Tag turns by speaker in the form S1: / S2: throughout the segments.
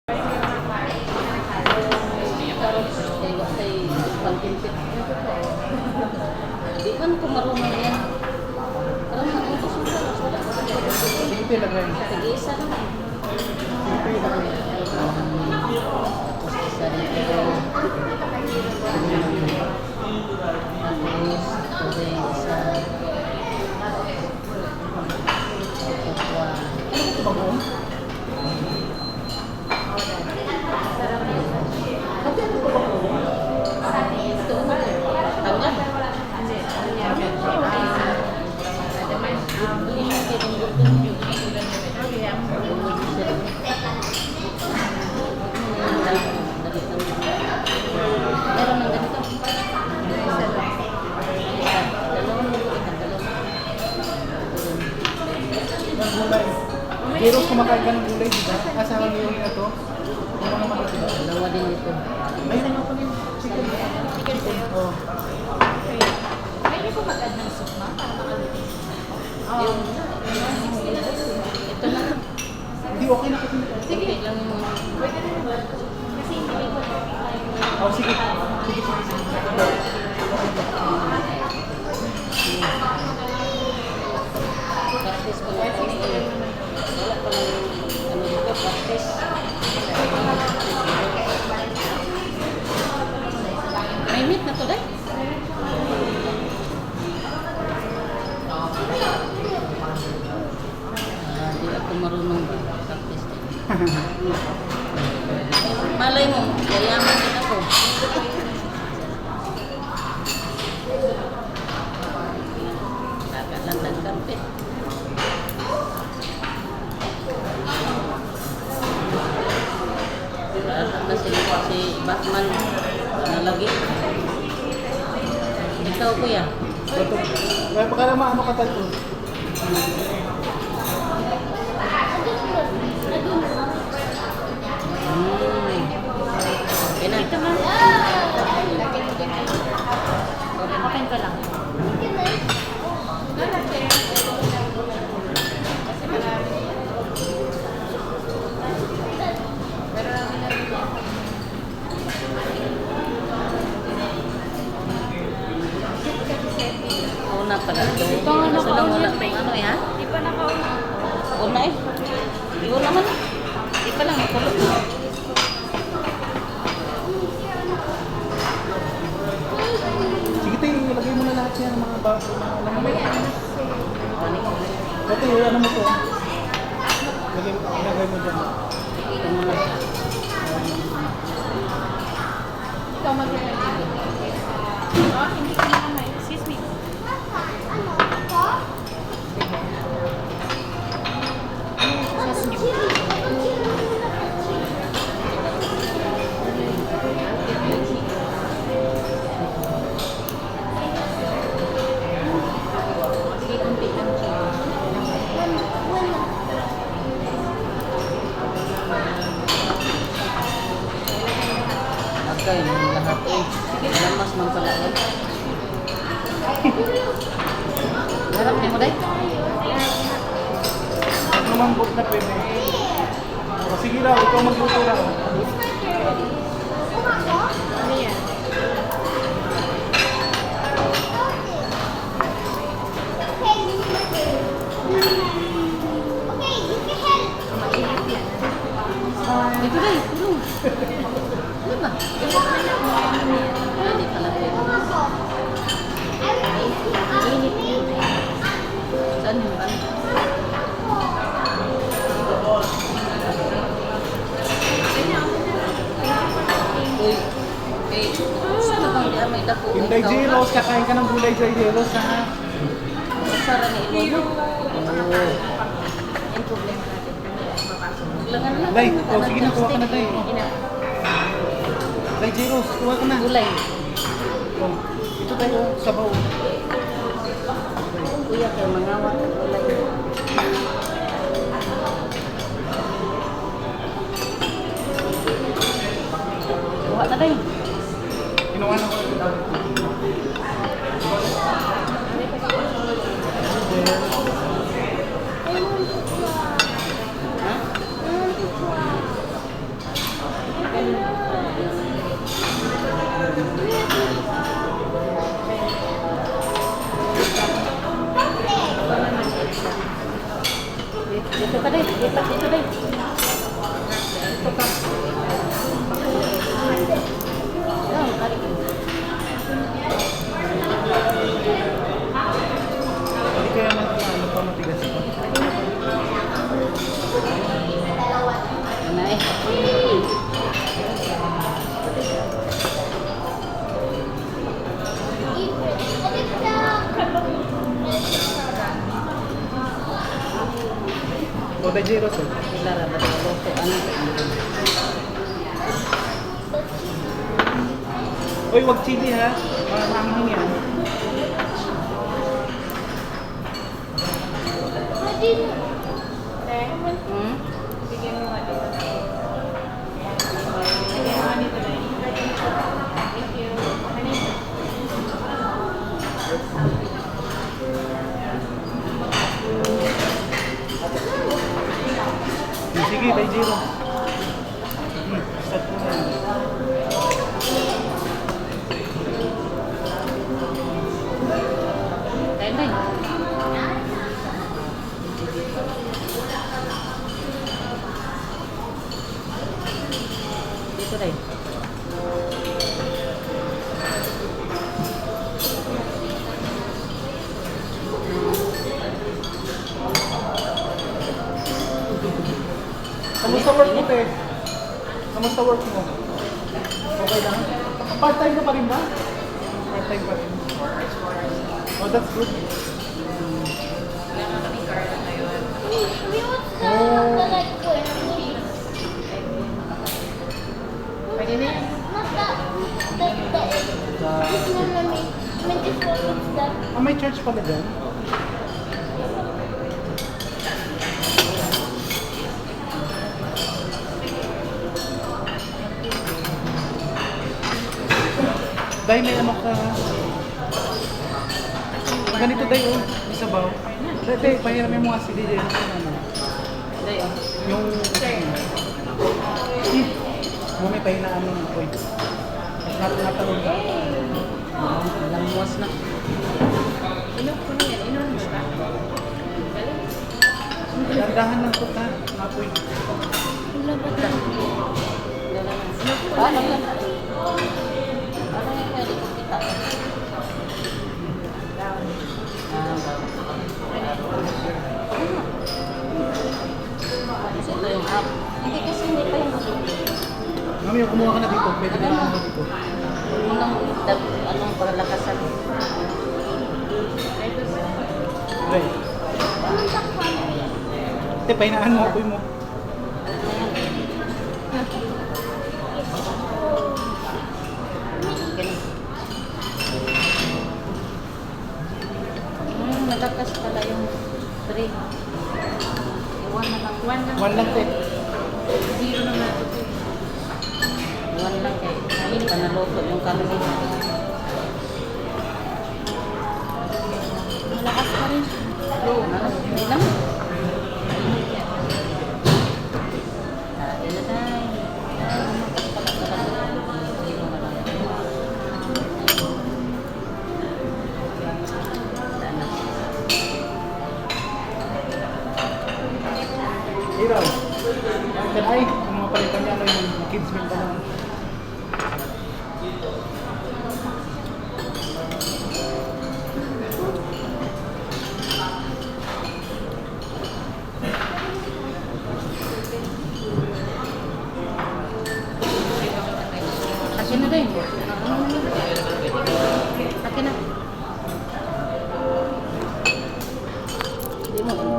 S1: Di man ko marunong yan. Alam mo, ang susunod.
S2: Sige, lagay.
S1: Tag-iisa naman.
S2: Sige, lagay.
S1: Tapos isa rin ito. Tapos ito rin isa. Kapwa.
S2: Ano ito ba mo? Zeros, kumakain ka ng gulay, di ba? Asahan niyo yung ito. Yung mga manok, di ba?
S1: Dalawa din ito.
S2: Ayun ano pa rin. Chicken. Chicken. Oh.
S3: Pwede po mag-add ng soup, ma? Para makalutin.
S1: Ito na.
S2: Hindi, okay na kasi.
S1: Sige lang yung...
S3: Pwede rin ba? Kasi hindi ko
S2: Oh, sige. Sige, sige.
S1: Practice ko na kami. Wala pa lang ano dito, practice. May meat na to, day? Di ako marunong ba? Practice din. Malay mo, yayaman din ako. Kakalan ng karpet. Kasi si Batman nalagi. Ikaw kuya.
S2: Ito. Kaya baka naman ano ka tayo.
S1: Okay na.
S3: ito, ma. Open ko lang. Kasi marami.
S1: Una pala ito.
S3: Ito nga
S1: Kaso lang wala
S3: nakauna.
S1: pang ano yan.
S3: Di pa nakauna.
S1: Una eh. Iyon naman. Di pa lang nakulog.
S2: Sige tayo, ilagay mo na lahat yan, mga bago, mga alam mo. Ito, ano mo to? Ilagay mo dyan.
S1: Ito muna siya.
S3: Ikaw mag-ready. Oh, hindi ko na kamay. Excuse me.
S1: Sige, kunti lang siya. Okay, yung lahat eh. Lamas man pala eh. Harap niyo mo day?
S2: Pag lumambot na pwede. O sige raw, ikaw magluto raw.
S3: Ano yan? Mainit yan.
S1: Dito day, tulong. Ano ba? Hindi pala pwede.
S3: Mainit yan.
S1: Saan yung ano? Uy, eh, saan bang di may dako?
S2: Inday Jeros, kakain ka ng gulay Inday Jeros, ha?
S1: Sara ni Ilo mo.
S3: Yung problema natin.
S1: Langan lang.
S2: Day, o sige na, kuha ka na Day. Inday Jeros, kuha ka na.
S1: Gulay.
S2: O, ito tayo, sabaw.
S1: Kuya, kayo mangawat ang gulay. Kuha na day.
S2: Kinuha na ko.
S1: Ha?
S2: O, the Jiro, sir.
S1: Lara ba ito? Ano?
S2: Uy, wag chili ha. Maanghang yan.
S1: Hmm?
S3: Bigyan mo nga dito. Bigyan mo nga dito na. Thank you. Honey.
S2: Sige, the Jiro. Start mo na.
S1: Kain din. Dito rin.
S2: Kamusta work mo, te? Kamusta work mo? Okay lang? Part-time ka pa rin ba? Part-time pa rin. Oh, that's good.
S3: Wala nga kami garden ngayon. Pwede na yan.
S2: Ah, may church pala dyan? Dahil may amak ka. Ganito dahil oh, isa ba? Dati, pahiramin mo nga si DJ.
S1: Dayo.
S2: Yung... Mo may pahinaan mo ng point. Natalong ka.
S1: Walang muwas na.
S3: Inom ko na yan. Inom mo ba? Galing.
S2: Dandahan lang po ta. Napoy.
S1: Labot lang. Dala lang. Ano yung pwede ko kita? Kasi ito yung app. Hindi kasi hindi pa yung
S2: Mami, kumuha ka na dito. Pwede na kumuha dito.
S1: unang anong palakasan.
S2: Right. Te, pahinaan mo. Apoy mo. Nagakas pala yung 3. Iwan na lang. One lang, te.
S3: Zero na nga ito.
S1: Iwan lang kay hindi pa naluto yung kami.
S3: Malakas pa rin.
S1: Hindi lang. Hindi na tayo.
S2: Iraw. Then ay, ang mga palitan niya ano yung kids meal pa lang.
S1: Akin na din. Akin na.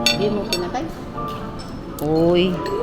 S1: Hindi mo pinatay. Uy.